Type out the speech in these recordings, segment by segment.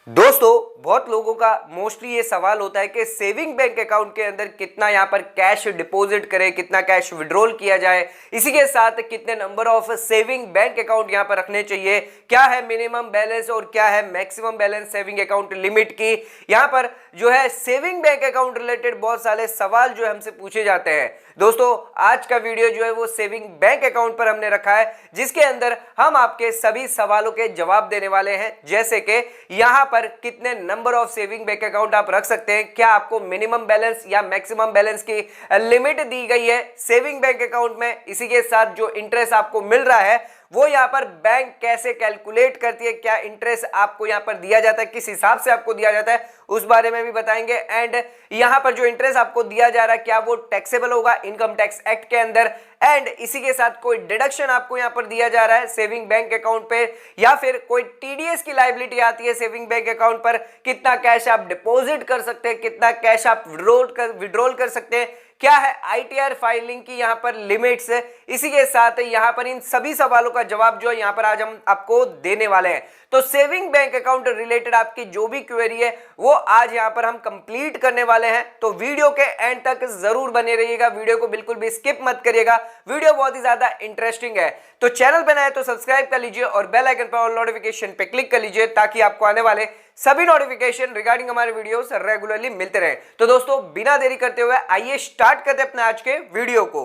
दोस्तों बहुत लोगों का मोस्टली ये सवाल होता है कि सेविंग बैंक अकाउंट के अंदर कितना यहाँ पर कैश डिपॉजिट करें, कितना कैश विड्रॉल किया जाए, इसी के साथ कितने number of saving bank account यहाँ पर रखने चाहिए, क्या है मिनिमम बैलेंस और क्या है maximum balance saving account limit की। यहाँ पर जो है सेविंग बैंक अकाउंट रिलेटेड बहुत सारे सवाल जो है हमसे पूछे जाते हैं। दोस्तों आज का वीडियो जो है वो सेविंग बैंक अकाउंट पर हमने रखा है, जिसके अंदर हम आपके सभी सवालों के जवाब देने वाले हैं, जैसे कि यहाँ पर कितने number of saving bank account आप रख सकते हैं, क्या आपको मिनिमम बैलेंस या मैक्सिमम बैलेंस की लिमिट दी गई है सेविंग बैंक अकाउंट में, इसी के साथ जो इंटरेस्ट आपको मिल रहा है वो यहाँ पर बैंक कैसे कैलकुलेट करती है, क्या इंटरेस्ट आपको यहाँ पर दिया जाता है, किस हिसाब से आपको दिया जाता है उस बारे में भी बताएंगे। एंड यहाँ पर जो इंटरेस्ट आपको दिया जा रहा है क्या वो टैक्सेबल होगा इनकम टैक्स एक्ट के अंदर, एंड इसी के साथ कोई डिडक्शन आपको यहाँ पर दिया जा रहा है सेविंग बैंक अकाउंट पे, या फिर कोई टीडीएस की लायबिलिटी आती है सेविंग बैंक अकाउंट पर, कितना कैश आप डिपॉजिट कर सकते हैं, कितना कैश आप विड्रॉल कर सकते हैं, क्या है आईटीआर फाइलिंग की यहाँ पर लिमिट्स है। इसी के साथ यहाँ पर इन सभी सवालों का जवाब जो है यहाँ पर आज हम आपको देने वाले हैं। तो सेविंग बैंक अकाउंट रिलेटेड आपकी जो भी क्वेरी है वो आज यहाँ पर हम कंप्लीट करने वाले हैं, तो वीडियो के एंड तक जरूर बने रहिएगा, वीडियो को बिल्कुल भी स्किप मत करिएगा, वीडियो बहुत ही ज्यादा इंटरेस्टिंग है। तो चैनल पर नए तो सब्सक्राइब कर लीजिए और बेल आइकन पर ऑल नोटिफिकेशन पे क्लिक कर लीजिए ताकि आपको आने वाले सभी नोटिफिकेशन रिगार्डिंग हमारे वीडियोस रेगुलरली मिलते रहे। तो दोस्तों बिना देरी करते हुए आइए स्टार्ट करते हैं अपने आज के वीडियो को।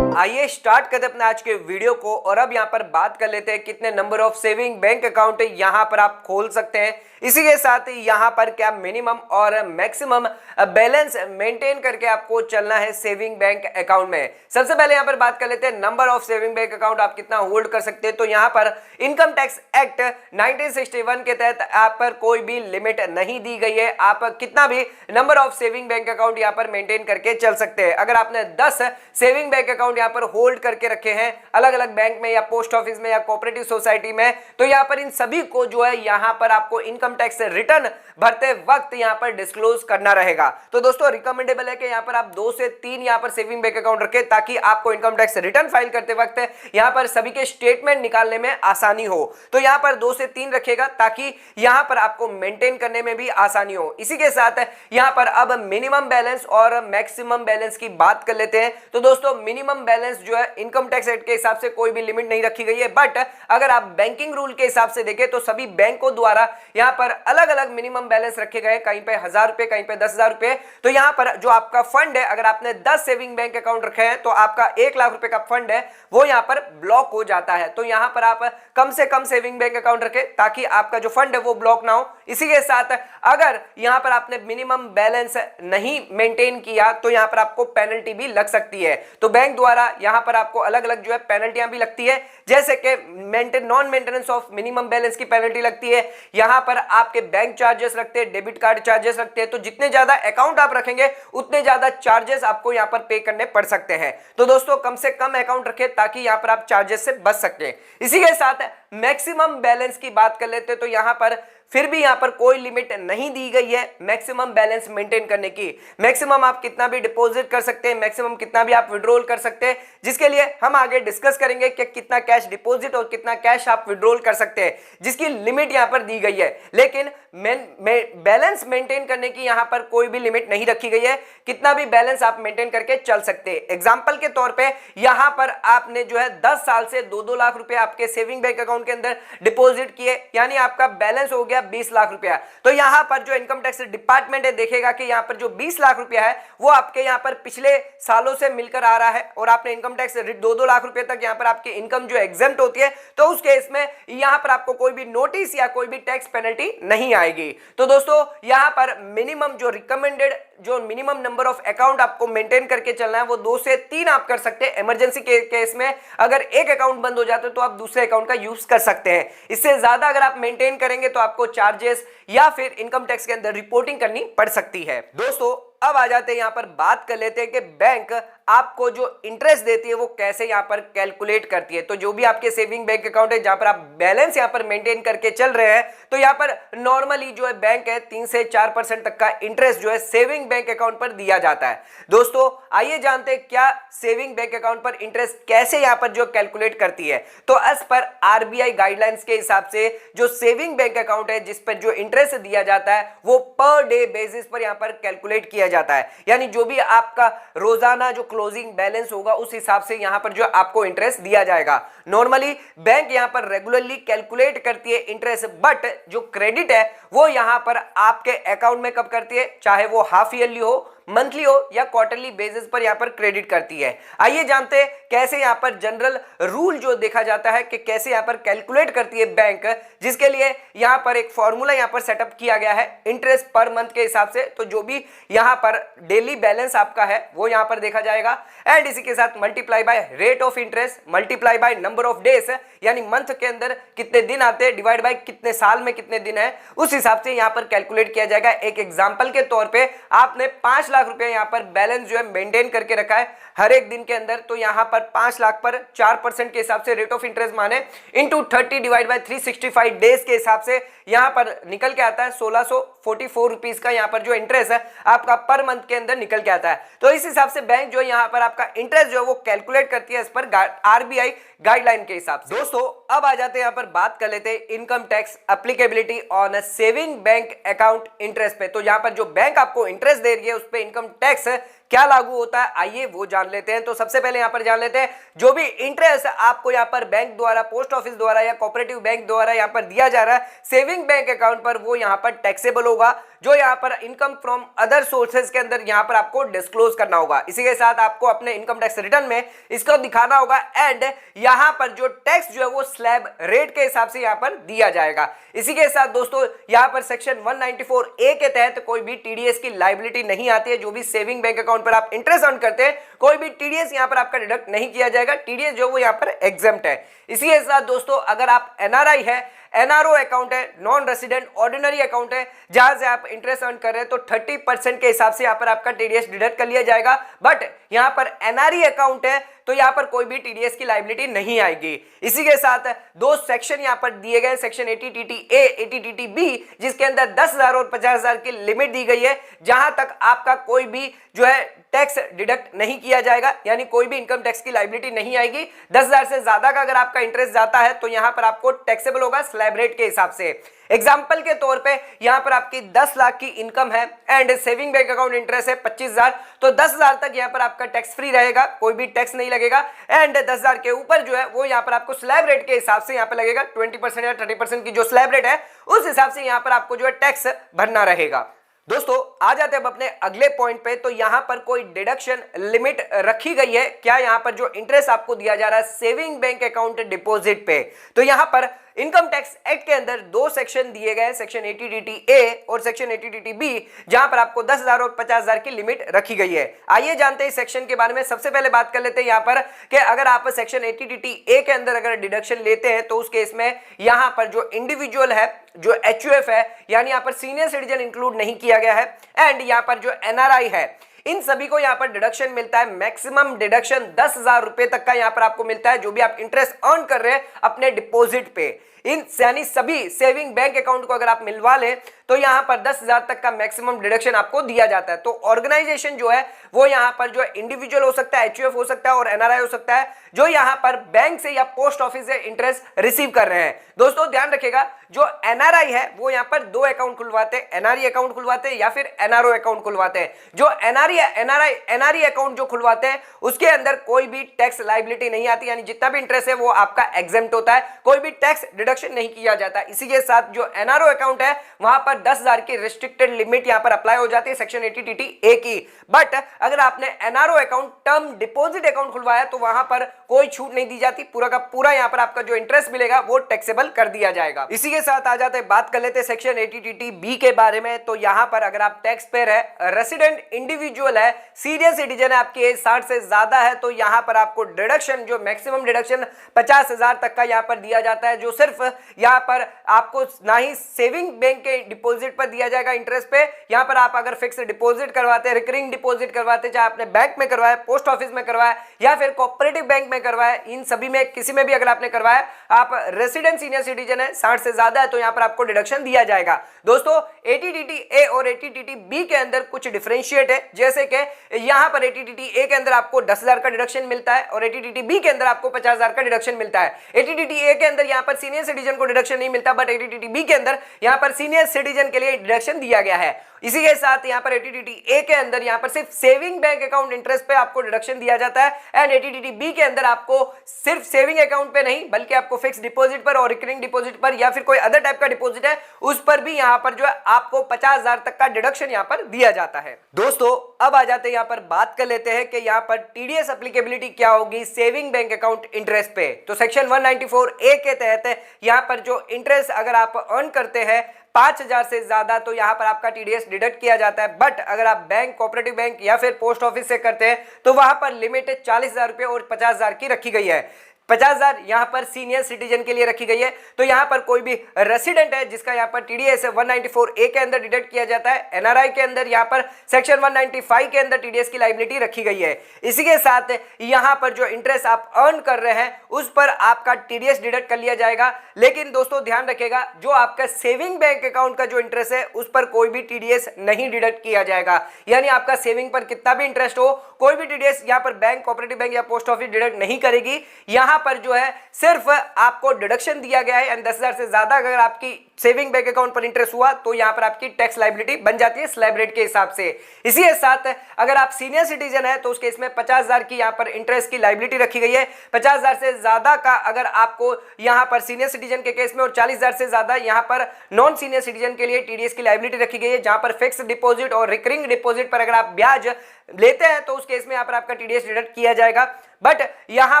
आइए स्टार्ट करते हैं अपने आज के वीडियो को, और अब यहां पर बात कर लेते हैं कितने number of saving bank account यहां पर आप खोल सकते हैं, इसी के साथ यहां पर क्या मिनिमम और मैक्सिमम बैलेंस मेंटेन करके आपको चलना है सेविंग बैंक अकाउंट में। सबसे पहले यहां पर बात कर लेते हैं number of saving bank account आप कितना होल्ड कर सकते हैं। तो यहां पर इनकम टैक्स एक्ट 1961 के तहत आप पर कोई भी लिमिट नहीं दी गई है, आप कितना भी number of saving bank account यहां पर मेंटेन करके चल सकते हैं। अगर आपने 10 सेविंग बैंक अकाउंट यहां पर होल्ड करके रखे हैं अलग अलग बैंक में या पोस्ट ऑफिस में या कोऑपरेटिव सोसाइटी में, तो यहां पर इन सभी को जो है यहां पर आपको इनकम टैक्स रिटर्न भरते वक्त यहां पर डिस्क्लोज करना रहेगा। तो दोस्तों रिकमेंडेबल है कि यहां पर आप 2 से 3 यहां पर सेविंग बैंक अकाउंट रखें ताकि आपको इनकम टैक्स रिटर्न फाइल करते वक्त यहां पर सभी के स्टेटमेंट निकालने में आसानी हो। तो यहां पर 2 से 3 रखेगा ताकि यहां पर आपको मेंटेन करने में भी आसानी हो। इसी के साथ यहां पर अब मिनिमम बैलेंस और मैक्सिमम बैलेंस की बात कर लेते हैं। तो दोस्तों मिनिमम बैलेंस जो है इनकम टैक्स एक्ट के हिसाब से कोई भी लिमिट नहीं रखी गई है, बट अगर आप बैंकिंग रूल के हिसाब से देखें तो सभी बैंकों द्वारा यहां पर अलग अलग मिनिमम बैलेंस रखे गए, कहीं पे 1000 रुपए, कहीं पे 10,000 रुपए। तो यहां पर जो आपका फंड है, अगर आपने 10 सेविंग बैंक अकाउंट रखे हैं तो आपका 1 लाख रुपए का फंड है वो यहां पर ब्लॉक हो जाता है। तो यहां पर आप कम से कम सेविंग बैंक अकाउंट रखें ताकि आपका जो फंड है वो ब्लॉक ना हो। इसी के साथ अगर यहां पर आपने मिनिमम बैलेंस नहीं मेंटेन किया तो यहां पर आपको पेनल्टी भी लग सकती है। तो बैंक द्वारा यहां पर आपको अलग अलग जो है पेनल्टियां भी लगती है, जैसे कि non maintenance of minimum balance की पेनल्टी लगती है, यहां पर आपके बैंक चार्जेस लगते हैं, डेबिट कार्ड चार्जेस लगते हैं। तो जितने ज्यादा अकाउंट आप रखेंगे उतने ज्यादा चार्जेस आपको यहां पर पे करने पड़ सकते हैं। तो दोस्तों कम से कम अकाउंट रखें ताकि यहां पर आप चार्जेस से बच सकें। इसी के साथ मैक्सिमम बैलेंस की बात कर लेते हैं। तो यहां पर फिर भी यहां पर कोई लिमिट नहीं दी गई है मैक्सिमम बैलेंस मेंटेन करने की। मैक्सिमम आप कितना भी डिपॉजिट कर सकते हैं, मैक्सिमम कितना भी आप विड्रॉल कर सकते हैं, जिसके लिए हम आगे डिस्कस करेंगे कि कितना कैश डिपॉजिट और कितना कैश आप विड्रॉल कर सकते हैं, जिसकी लिमिट यहां पर दी गई है। लेकिन बैलेंस मेंटेन करने की यहां पर कोई भी लिमिट नहीं रखी गई है, कितना भी बैलेंस आप मेंटेन करके चल सकते हैं। एग्जांपल के तौर पे यहां पर आपने जो है 10 साल से 2-2 लाख रुपए आपके सेविंग बैंक अकाउंट के अंदर डिपॉजिट किए, यानी आपका बैलेंस हो गया 20 लाख रुपया। तो यहां पर जो इनकम टैक्स डिपार्टमेंट है देखेगा कि यहां पर जो 20 लाख रुपया है वो आपके यहां पर पिछले सालों से मिलकर आ रहा है और आपने इनकम टैक्स 2-2 लाख रुपए तक यहां पर आपकी इनकम जो एग्जेम्प्ट होती है, तो उस केस में यहां पर आपको कोई भी नोटिस या कोई भी टैक्स पेनल्टी नहीं आएगी। तो दोस्तों यहां पर मिनिमम जो रिकमेंडेड जो मिनिमम नंबर ऑफ अकाउंट आपको मेंटेन करके चलना है वो 2 से 3 आप कर सकते हैं। इमरजेंसी के केस में अगर एक अकाउंट बंद हो जाता है तो आप दूसरे अकाउंट का यूज कर सकते हैं। इससे ज्यादा अगर आप मेंटेन करेंगे तो आपको चार्जेस या फिर इनकम टैक्स के अंदर रिपोर्टिंग करनी पड़ सकती है। दोस्तों अब आ जाते हैं यहां पर बात कर लेते हैं कि बैंक आपको जो इंटरेस्ट देती है वो कैसे यहां पर कैलकुलेट करती है। तो जो भी आपके सेविंग बैंक अकाउंट है जहां पर आप बैलेंस यहां पर मेंटेन करके चल रहे हैं, तो यहां पर नॉर्मली जो है बैंक है 3 से 4% तक का इंटरेस्ट जो है सेविंग बैंक अकाउंट पर दिया जाता है। दोस्तों आइए जानते हैं क्या सेविंग बैंक अकाउंट पर इंटरेस्ट कैसे यहां पर जो कैलकुलेट करती है। तो एज पर आरबीआई गाइडलाइंस के हिसाब से जो सेविंग बैंक अकाउंट है जिस पर जो इंटरेस्ट दिया जाता है वो पर डे बेसिस पर यहां पर कैलकुलेट किया जाता है, यानी जो भी आपका रोजाना जो क्लोजिंग बैलेंस होगा उस हिसाब से यहां पर जो आपको इंटरेस्ट दिया जाएगा। नॉर्मली बैंक यहां पर रेगुलरली कैलकुलेट करती है इंटरेस्ट, बट जो क्रेडिट है वो यहां पर आपके अकाउंट में कब करती है, चाहे वो हाफ ईयरली हो, मंथली हो या क्वार्टरली बेसिस पर यहां पर क्रेडिट करती है। आइए जानते हैं कैसे यहां पर जनरल रूल जो देखा जाता है कि कैसे यहां पर कैलकुलेट करती है बैंक, जिसके लिए यहां पर एक फॉर्मूला यहां पर सेटअप किया गया है इंटरेस्ट पर मंथ के हिसाब से। तो जो भी यहां पर डेली बैलेंस आपका है वो यहां पर देखा जाएगा एंड इसी के साथ multiply by rate of interest, multiply by number of days, यानी मंथ के अंदर कितने दिन आते हैं डिवाइड बाय कितने साल में कितने दिन है, उस हिसाब से यहां पर कैलकुलेट किया जाएगा। एक एग्जांपल के तौर पे आपने 5 लाख रुपए यहां पर बैलेंस जो है मेंटेन करके रखा है हर एक दिन के अंदर, तो यहां पर 5 लाख पर 4% के हिसाब से रेट ऑफ इंटरेस्ट माने इनटू 30 डिवाइड बाय 365 डेज के हिसाब से यहां पर निकल के आता है 1644 रुपीस का यहां पर जो इंटरेस्ट है आपका पर मंथ के अंदर निकल के आता है। तो इस हिसाब से बैंक जो यहां पर आपका इंटरेस्ट जो है वो कैलकुलेट करती है इस पर आरबीआई गाइडलाइन के हिसाब से। दोस्तों अब आ जाते हैं यहां पर बात कर लेते हैं income tax applicability on saving bank account interest पे। तो यहां पर जो बैंक आपको इंटरेस्ट दे रही है उस पे इनकम टैक्स क्या लागू होता है, आइए वो जान लेते हैं। तो सबसे पहले यहां पर जान लेते हैं जो भी इंटरेस्ट आपको यहां पर बैंक द्वारा, पोस्ट ऑफिस द्वारा या कोऑपरेटिव बैंक द्वारा यहां पर दिया जा रहा है सेविंग बैंक अकाउंट पर, वो यहां पर टैक्सेबल होगा, जो यहां पर इनकम फ्रॉम अदर सोर्सेज के अंदर यहां पर आपको डिस्क्लोज करना होगा। इसी के साथ आपको अपने इनकम टैक्स रिटर्न में इसको दिखाना होगा एंड यहां पर जो टैक्स जो है वो स्लैब रेट के हिसाब से यहां पर दिया जाएगा। इसी के साथ दोस्तों यहां पर सेक्शन 194A के तहत कोई भी टीडीएस की लायबिलिटी नहीं आती है। जो भी सेविंग बैंक अकाउंट पर आप इंटरेस्ट अर्न करते हैं कोई भी टीडीएस यहां पर आपका डिडक्ट नहीं किया जाएगा, टीडीएस जो वो यहां पर एग्जेम्प्ट है। इसी के साथ दोस्तों अगर आप एनआरआई है, एनआरओ अकाउंट है, नॉन रेसिडेंट ऑर्डिनरी अकाउंट है, जहां से आप इंटरेस्ट अर्न कर रहे हैं तो 30% के हिसाब से यहां पर आपका टीडीएस डिडक्ट कर लिया जाएगा। बट यहां पर एनआरई अकाउंट है तो यहां पर कोई भी टीडीएस की लायबिलिटी नहीं आएगी। इसी के साथ दो सेक्शन यहां पर दिए गए, सेक्शन 80TT-A, 80TT-B, जिसके अंदर 10,000 और 50,000 की लिमिट दी गई है, जहां तक आपका कोई भी जो है टैक्स डिडक्ट नहीं किया जाएगा, यानी कोई भी इनकम टैक्स की लायबिलिटी नहीं आएगी। 10,000 से ज्यादा का अगर आपका इंटरेस्ट जाता है तो यहां पर आपको टैक्सेबल होगा स्लैब रेट के हिसाब से। एग्जाम्पल के तौर पे यहां पर आपकी 10 लाख की इनकम है and saving bank account interest है 25,000, तो 10,000 तक यहां पर आपका टैक्स फ्री रहेगा, कोई भी टैक्स नहीं लगेगा एंड 10,000 के ऊपर जो है वो यहां पर आपको स्लैब रेट के हिसाब से यहां पर लगेगा 20% या 30% की जो स्लैब रेट है उस हिसाब से यहां पर आपको जो है टैक्स भरना रहेगा। दोस्तों आ जाते हैं अब अपने अगले पॉइंट पे। तो यहां पर कोई डिडक्शन लिमिट रखी गई है क्या यहां पर जो इंटरेस्ट आपको दिया जा रहा है सेविंग बैंक अकाउंट डिपॉजिट पे? तो यहां पर इनकम टैक्स एक्ट के अंदर दो सेक्शन दिए गए, सेक्शन 80TT-A और सेक्शन 80TT-B, जहां पर आपको 10,000 और 50,000 की लिमिट रखी गई है। आइए जानते हैं इस सेक्शन के बारे में। सबसे पहले बात कर लेते हैं यहां पर कि अगर आप सेक्शन 80TT-A के अंदर अगर डिडक्शन लेते हैं तो उस केस में यहां पर जो इंडिविजुअल है, जो HUF है, यानी यहां पर सीनियर सिटीजन इंक्लूड नहीं किया गया है एंड यहां पर जो एनआरआई है, इन सभी को यहां पर डिडक्शन मिलता है। मैक्सिमम डिडक्शन 10,000 रुपए तक का यहां पर आपको मिलता है जो भी आप इंटरेस्ट अर्न कर रहे हैं अपने डिपॉजिट पे। इन यानी सभी सेविंग बैंक अकाउंट को अगर आप मिलवा लें तो यहां पर 10,000 तक का मैक्सिमम डिडक्शन आपको दिया जाता है। तो ऑर्गेनाइजेशन जो है वो यहां पर जो इंडिविजुअल हो सकता है, HUF हो सकता है और एनआरआई हो सकता है, जो यहां पर बैंक से या पोस्ट ऑफिस से इंटरेस्ट रिसीव कर रहे हैं। दोस्तों ध्यान रखिएगा, जो एनआरआई है वो यहां पर दो अकाउंट खुलवाते हैं, एनआरई अकाउंट खुलवाते हैं या फिर एनआरओ अकाउंट खुलवाते हैं। जो एनआरई अकाउंट जो खुलवाते हैं उसके अंदर कोई भी टैक्स लायबिलिटी नहीं आती, यानी जितना भी इंटरेस्ट है वो आपका एग्जेम्प्ट होता है, कोई भी टैक्स डिडक्शन नहीं किया जाता। इसी के साथ जो एनआरओ अकाउंट है वहां पर 10,000 की रिस्ट्रिक्टेड लिमिट यहां पर अप्लाई हो जाती है सेक्शन 80TT-A की। बट अगर आपने NRO account term deposit account खुलवाया तो वहां पर कोई छूट नहीं दी जाती, पूरा का पूरा यहाँ पर आपका जो इंटरेस्ट मिलेगा वो टैक्सेबल कर दिया जाएगा। इसी के साथ आ जाते हैं, बात कर लेते हैं सेक्शन 80 बी के बारे में। तो यहाँ पर अगर आप टैक्स पेयर है, रेसिडेंट इंडिविजुअल है, सीनियर सिटीजन है, आपकी एज 60 से ज्यादा है, तो यहाँ पर आपको डिडक्शन, जो मैक्सिमम डिडक्शन 50,000 तक का यहाँ पर दिया जाता है, जो सिर्फ यहाँ पर आपको ना ही सेविंग बैंक के डिपॉजिट पर दिया जाएगा इंटरेस्ट पे। यहाँ पर आप अगर फिक्स डिपॉजिट करवाते हैं, रिकरिंग डिपॉजिट करवाते हैं, चाहे आपने बैंक में करवाया, पोस्ट ऑफिस में करवाया या फिर कोऑपरेटिव बैंक में करवाया, इन सभी में किसी में भी अगर आपने करवाया, आप रेसिडेंट सीनियर सिटीजन है, 60 से ज्यादा है, तो यहाँ पर आपको डिडक्शन दिया जाएगा। दोस्तों 80 ए और 80 बी के अंदर कुछ डिफरेंशिएट है, जैसे कि यहाँ पर 80 ए के अंदर आपको 10,000 का डिडक्शन मिलता है और 80 बी के अंदर आपको 50,000 का डिडक्शन मिलता है। 80 ए के अंदर यहाँ पर सीनियर सिटीजन को डिडक्शन नहीं मिलता, बट 80 बी के अंदर यहाँ पर सीनियर सिटीजन के लिए डिडक्शन दिया गया है। इसी के साथ यहाँ पर 80 ए के अंदर यहाँ पर सिर्फ सेविंग बैंक अकाउंट इंटरेस्ट पे आपको डिडक्शन दिया जाता है, एंड 80 बी के अंदर आपको सिर्फ सेविंग अकाउंट पे नहीं बल्कि आपको फिक्स डिपॉजिट पर और रिकरिंग डिपॉजिट पर या फिर कोई अदर टाइप का डिपॉजिट है उस पर भी यहाँ पर जो है आपको 50,000 तक का डिडक्शन यहाँ पर दिया जाता है। दोस्तों अब आ जाते हैं, यहाँ पर बात कर लेते हैं कि यहाँ पर टीडीएस एप्लीकेबिलिटी क्या होगी सेविंग बैंक अकाउंट इंटरेस्ट पे। तो सेक्शन 194 ए के तहत यहाँ पर जो इंटरेस्ट अगर आप अर्न करते हैं 5,000 से ज्यादा, तो यहाँ पर आपका टीडीएस डिडक्ट किया जाता है। बट अगर आप बैंक, कोऑपरेटिव बैंक या फिर पोस्ट ऑफिस से करते हैं तो वहां पर लिमिट 40,000 रुपये और 50,000 की रखी गई है। 50,000 यहाँ पर सीनियर सिटीजन के लिए रखी गई है। तो यहाँ पर कोई भी रेसिडेंट है जिसका यहाँ पर टीडीएस 194 ए के अंदर डिडक्ट किया जाता है, एनआरआई के अंदर यहाँ पर सेक्शन 195 के अंदर टीडीएस की लायबिलिटी रखी गई है। इसी के साथ यहाँ पर जो इंटरेस्ट आप अर्न कर रहे हैं उस पर आपका टीडीएस डिडक्ट कर लिया जाएगा। लेकिन दोस्तों ध्यान रखिएगा, जो आपका सेविंग बैंक अकाउंट का जो इंटरेस्ट है उस पर कोई भी टीडीएस नहीं डिडक्ट किया जाएगा। यानी आपका सेविंग पर कितना भी इंटरेस्ट हो, कोई भी टीडीएस यहाँ पर बैंक, कोऑपरेटिव बैंक या पोस्ट ऑफिस डिडक्ट नहीं करेगी। यहाँ पर जो है सिर्फ आपको डिडक्शन दिया गया है, एंड 10,000 से ज्यादा अगर आपकी सेविंग बैंक अकाउंट पर इंटरेस्ट हुआ तो यहां पर आपकी टैक्स लायबिलिटी बन जाती है स्लैब रेट के हिसाब से। इसी के साथ अगर आप सीनियर सिटीजन है तो उस केस में 50,000 की यहां पर इंटरेस्ट की लायबिलिटी रखी गई है। 50,000 से ज्यादा का अगर आपको यहां पर सीनियर सिटीजन के केस में, और 40,000 से ज्यादा यहां पर नॉन सीनियर सिटीजन के लिए टीडीएस की लायबिलिटी रखी गई है, जहां पर फिक्स डिपॉजिट और रिकरिंग डिपॉजिट पर अगर आप ब्याज लेते हैं तो उस केस में यहां पर आपका टीडीएस डिडक्ट किया जाएगा। बट यहां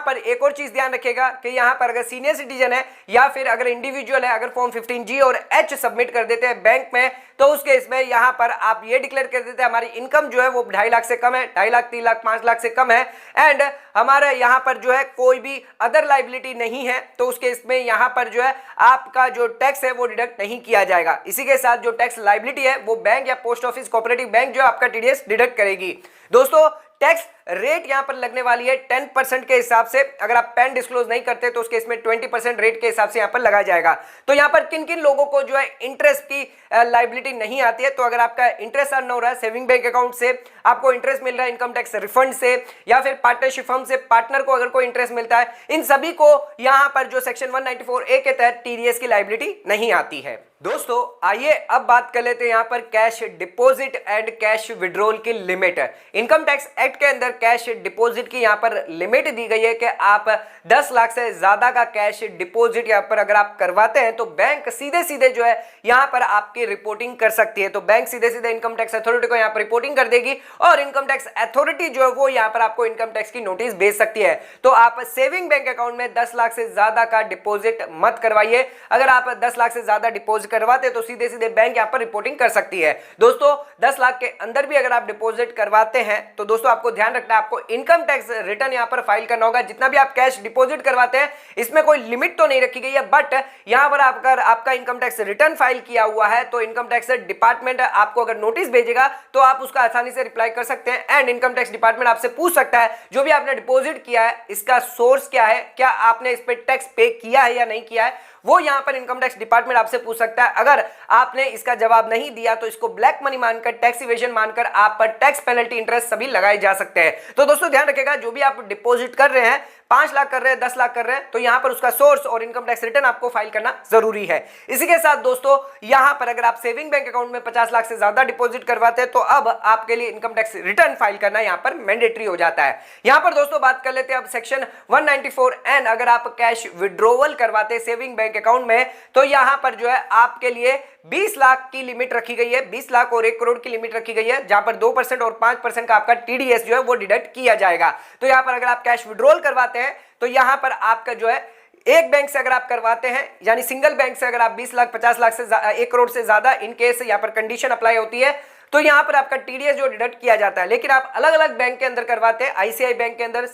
पर एक और चीज ध्यान रखिएगा कि यहां पर अगर सीनियर सिटीजन है या फिर अगर इंडिविजुअल है, अगर फॉर्म 15G और H सबमिट कर देते हैं बैंक में, तो उस केस में यहां पर आप ये डिक्लेयर कर देते हैं हमारी इनकम जो है वो 2.5 लाख से कम है, 2.5 लाख, 3 लाख, 5 लाख से कम है, एंड हमारा यहां पर जो है कोई भी अदर लायबिलिटी नहीं है, तो उस केस में यहां पर जो है आपका जो टैक्स है वो डिडक्ट नहीं किया जाएगा। इसी के साथ जो टैक्स लायबिलिटी है वो बैंक या पोस्ट ऑफिस, कोऑपरेटिव बैंक जो है आपका टीडीएस डिडक्ट करेगी। दोस्तों टैक्स रेट यहां पर लगने वाली है 10% के हिसाब से। अगर आप पैन डिस्क्लोज नहीं करते तो उस केस में 20% रेट के हिसाब से यहां पर लगाया जाएगा। तो यहां पर किन किन लोगों को जो है इंटरेस्ट की लायबिलिटी नहीं आती है, तो अगर आपका इंटरेस्ट अर्न हो रहा है सेविंग बैंक अकाउंट से, आपको इंटरेस्ट मिल रहा है इनकम टैक्स रिफंड से, या फिर पार्टनरशिप फर्म से पार्टनर को अगर कोई इंटरेस्ट मिलता है, इन सभी को यहां पर जो सेक्शन 194 ए के तहत टीडीएस की लायबिलिटी नहीं आती है। दोस्तों आइए अब बात कर लेते हैं यहां पर cash deposit and cash withdrawal की लिमिट। इनकम टैक्स एक्ट के अंदर कैश डिपॉजिट की यहां पर लिमिट दी गई है कि आप 10 लाख से ज्यादा का कैश डिपॉजिट यहां पर अगर आप करवाते हैं तो बैंक सीधे सीधे जो है यहां पर आपकी रिपोर्टिंग कर सकती है। तो बैंक सीधे सीधे इनकम टैक्स अथॉरिटी को यहां पर रिपोर्टिंग कर देगी और इनकम टैक्स अथॉरिटी जो है वो यहां पर आपको इनकम टैक्स की नोटिस भेज सकती है। तो आप सेविंग बैंक अकाउंट में 10 लाख से ज्यादा का डिपॉजिट मत करवाइए। अगर आप 10 लाख से ज्यादा डिपॉजिट करवाते तो सीधे सीधे बैंक यहां पर रिपोर्टिंग कर सकती है। दोस्तों 10 लाख के अंदर भी अगर आप डिपॉजिट करवाते हैं तो दोस्तों आपको ध्यान रखना है, आपको इनकम टैक्स रिटर्न यहां पर फाइल करना होगा। जितना भी आप कैश डिपॉजिट करवाते हैं इसमें कोई लिमिट तो नहीं रखी गई है, बट यहां पर अगर आपका इनकम टैक्स रिटर्न फाइल किया हुआ है तो इनकम टैक्स डिपार्टमेंट आपको अगर नोटिस भेजेगा तो आप उसका आसानी से रिप्लाई कर सकते हैं, एंड इनकम टैक्स डिपार्टमेंट आपसे पूछ सकता है जो भी आपने डिपॉजिट किया है इसका सोर्स क्या है, क्या आपने इस पर टैक्स पे किया है या नहीं किया है, वो यहां पर इनकम टैक्स डिपार्टमेंट आपसे पूछ सकता है। अगर आपने इसका जवाब नहीं दिया तो इसको ब्लैक मनी मानकर, टैक्स इवेजन मानकर आप पर टैक्स पेनल्टी, इंटरेस्ट सभी लगाए जा सकते हैं। तो दोस्तों ध्यान रखिएगा, जो भी आप डिपॉजिट कर रहे हैं, 5 लाख कर रहे हैं, 10 लाख कर रहे हैं, तो यहां पर उसका सोर्स और इनकम टैक्स रिटर्न आपको फाइल करना जरूरी है। इसी के साथ दोस्तों यहां पर अगर आप सेविंग बैंक अकाउंट में 50 लाख से ज्यादा डिपॉजिट करवाते हैं तो अब आपके लिए इनकम टैक्स रिटर्न फाइल करना यहां पर मैंडेटरी हो जाता है। यहां पर दोस्तों बात कर लेते हैं अब सेक्शन 194N। अगर आप कैश विड्रॉवल करवाते हैं सेविंग बैंक अकाउंट में तो यहां पर जो है आपके लिए 20 लाख की लिमिट रखी गई है, 20 लाख और 1 करोड़ की लिमिट रखी गई है, जहां पर 2% और 5% का आपका टीडीएस जो है वो डिडक्ट किया जाएगा। तो यहां पर अगर आप कैश विड्रॉल करवाते हैं तो यहां पर आपका जो है एक बैंक से अगर आप करवाते हैं, यानी सिंगल बैंक से अगर आप 20 लाख 50 लाख से 1 करोड़ से ज्यादा इन केस यहां पर कंडीशन अप्लाई होती है, तो यहां पर आपका टीडीएस जो डिडक्ट किया जाता है। लेकिन आप अलग अलग बैंक के अंदर करवाते हैं, आईसीआई बैंक के अंदर,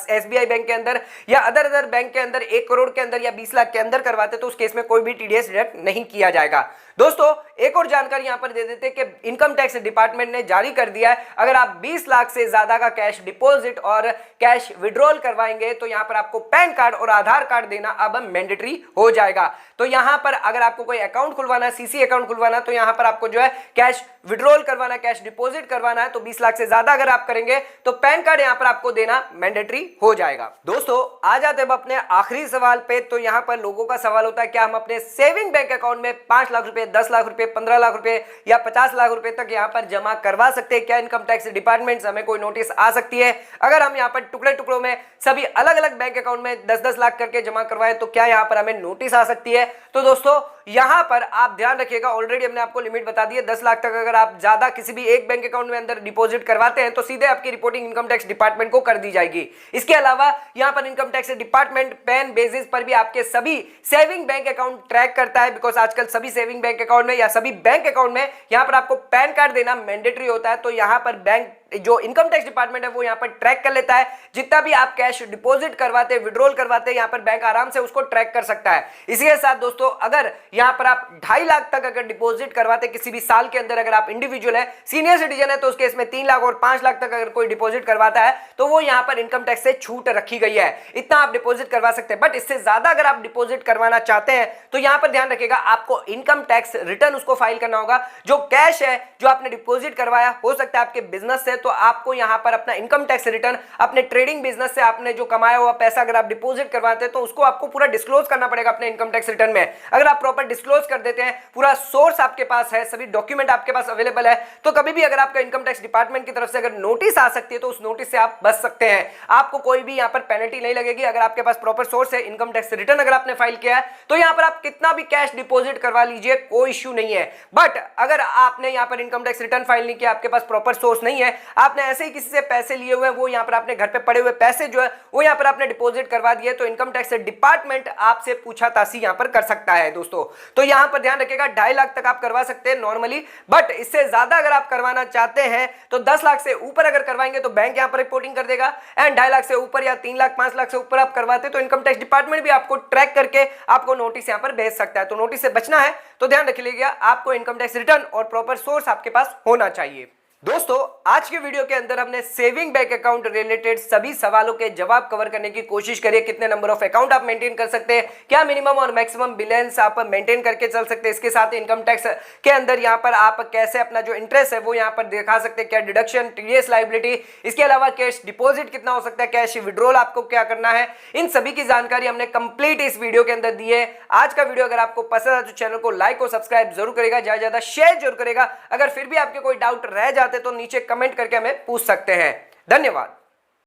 एसबीआई बैंक के अंदर या अदर बैंक के अंदर 1 करोड़ के अंदर या 20 लाख के अंदर करवाते, तो उस केस में कोई भी टीडीएस डिडक्ट नहीं किया जाएगा। दोस्तों एक और जानकारी यहां पर दे देते हैं कि इनकम टैक्स डिपार्टमेंट ने जारी कर दिया है, अगर आप 20 लाख से ज्यादा का कैश डिपॉजिट और कैश विड्रॉल करवाएंगे तो यहां पर आपको पैन कार्ड और आधार कार्ड देना अब मैंडेटरी हो जाएगा। तो यहां पर अगर आपको कोई अकाउंट खुलवाना है, सीसी अकाउंट खुलवाना, तो यहां पर आपको जो है कैश विड्रॉल करवाना, कैश डिपॉजिट करवाना है, तो 20 लाख से ज्यादा अगर आप करेंगे तो पैन कार्ड यहां पर आपको देना मैंडेटरी हो जाएगा। दोस्तों आ जाते हैं अपने आखिरी सवाल पे। तो यहां पर लोगों का सवाल होता है क्या हम अपने सेविंग बैंक अकाउंट में 5 लाख रुपए, 10 लाख रुपए, 15 लाख रुपए या 50 लाख रुपए तक यहां पर जमा करवा सकते हैं? क्या इनकम टैक्स डिपार्टमेंट से हमें कोई नोटिस आ सकती है अगर हम यहां पर टुकड़े टुकड़ों में सभी अलग अलग बैंक अकाउंट में 10-10 लाख करके जमा करवाएं, तो क्या यहां पर हमें नोटिस आ सकती है? तो दोस्तों यहां पर आप ध्यान रखिएगा, ऑलरेडी हमने आपको लिमिट बता दी है 10 लाख तक अगर आप ज्यादा किसी भी एक बैंक अकाउंट में अंदर डिपॉजिट करवाते हैं तो सीधे आपकी रिपोर्टिंग इनकम टैक्स डिपार्टमेंट को कर दी जाएगी। इसके अलावा यहां पर income tax department PAN basis पर भी आपके सभी सेविंग बैंक अकाउंट ट्रैक करता है, बिकॉज आजकल सभी सेविंग बैंक अकाउंट में या सभी बैंक अकाउंट में यहां पर आपको पैन कार्ड देना मैंडेटरी होता है। तो यहां पर बैंक जो इनकम टैक्स डिपार्टमेंट है वो यहां पर ट्रैक कर लेता है, जितना भी आप कैश डिपॉजिट करवाते, विड्रॉल करवाते, यहां पर बैंक आराम से उसको ट्रैक कर सकता है। इसी के साथ दोस्तों अगर यहां पर आप 2.5 लाख तक अगर डिपॉजिट करवाते किसी भी साल के अंदर, अगर आप इंडिविजुअल है, सीनियर सिटीजन है, तो उस केस में 3 लाख और 5 लाख तक अगर कोई डिपॉजिट करवाता है तो वो यहां पर इनकम टैक्स से छूट रखी गई है, इतना आप डिपॉजिट करवा सकते हैं। बट इससे ज्यादा अगर आप डिपॉजिट करवाना चाहते हैं तो यहां पर ध्यान रखिएगा आपको इनकम टैक्स रिटर्न उसको फाइल करना होगा। जो कैश है जो आपने डिपॉजिट करवाया, हो सकता है आपके बिजनेस से, तो आपको यहां पर अपना इनकम टैक्स रिटर्न अपने ट्रेडिंग बिजनेस से आपने जो कमाया हुआ पैसा अगर आप डिपॉजिट करवाते हैं तो उसको आपको पूरा डिस्क्लोज करना पड़ेगा अपने इनकम टैक्स रिटर्न में। अगर आप प्रॉपर डिस्क्लोज कर देते हैं, पूरा सोर्स आपके पास है, सभी डॉक्यूमेंट आपके पास अवेलेबल है, तो कभी भी अगर आपका इनकम टैक्स डिपार्टमेंट की तरफ से अगर नोटिस आ सकती है तो उस नोटिस से आप बच सकते हैं। आपको कोई भी यहां पर पेनल्टी नहीं लगेगी अगर आपके पास प्रॉपर सोर्स है, इनकम टैक्स रिटर्न अगर आपने फाइल किया है तो यहां पर आप कितना भी कैश डिपॉजिट करवा लीजिए, कोई इश्यू नहीं है। बट अगर आपने यहां पर इनकम टैक्स रिटर्न फाइल नहीं किया, आपके पास प्रॉपर सोर्स नहीं है, आपने ऐसे ही किसी से पैसे लिए हुए हैं, वो यहां पर आपने घर पे पड़े हुए पैसे जो है वो यहां पर आपने डिपॉजिट करवा दिए, तो इनकम टैक्स डिपार्टमेंट आपसे पूछताछ यहां पर कर सकता है दोस्तों। तो यहां पर ध्यान रखिएगा 2.5 लाख तक आप करवा सकते हैं नॉर्मली, बट इससे ज्यादा अगर आप करवाना चाहते हैं तो 10 लाख से ऊपर अगर करवाएंगे तो बैंक यहां पर रिपोर्टिंग कर देगा, एंड 2.5 लाख से ऊपर या 3 लाख 5 लाख से ऊपर आप करवाते तो इनकम टैक्स डिपार्टमेंट भी आपको ट्रैक करके आपको नोटिस यहां पर भेज सकता है। तो नोटिस से बचना है तो ध्यान रखिएगा आपको इनकम टैक्स रिटर्न और प्रॉपर सोर्स आपके पास होना चाहिए। दोस्तों आज के वीडियो के अंदर हमने सेविंग बैंक अकाउंट रिलेटेड सभी सवालों के जवाब कवर करने की कोशिश करी। कितने नंबर ऑफ अकाउंट आप मेंटेन कर सकते हैं, क्या मिनिमम और मैक्सिमम बैलेंस आप मेंटेन करके चल सकते हैं, इसके साथ इनकम टैक्स के अंदर यहां पर आप कैसे अपना जो इंटरेस्ट है वो यहां पर दिखा सकते हैं, क्या डिडक्शन, टीडीएस लायबिलिटी, इसके अलावा कैश डिपॉजिट कितना हो सकता है, कैश विड्रॉल आपको क्या करना है, इन सभी की जानकारी हमने कंप्लीट इस वीडियो के अंदर दी है। आज का वीडियो अगर आपको पसंद है तो चैनल को लाइक और सब्सक्राइब जरूर करेगा, ज्यादा शेयर जरूर करेगा। अगर फिर भी आपके कोई डाउट रह जाते तो नीचे कमेंट करके हमें पूछ सकते हैं। धन्यवाद।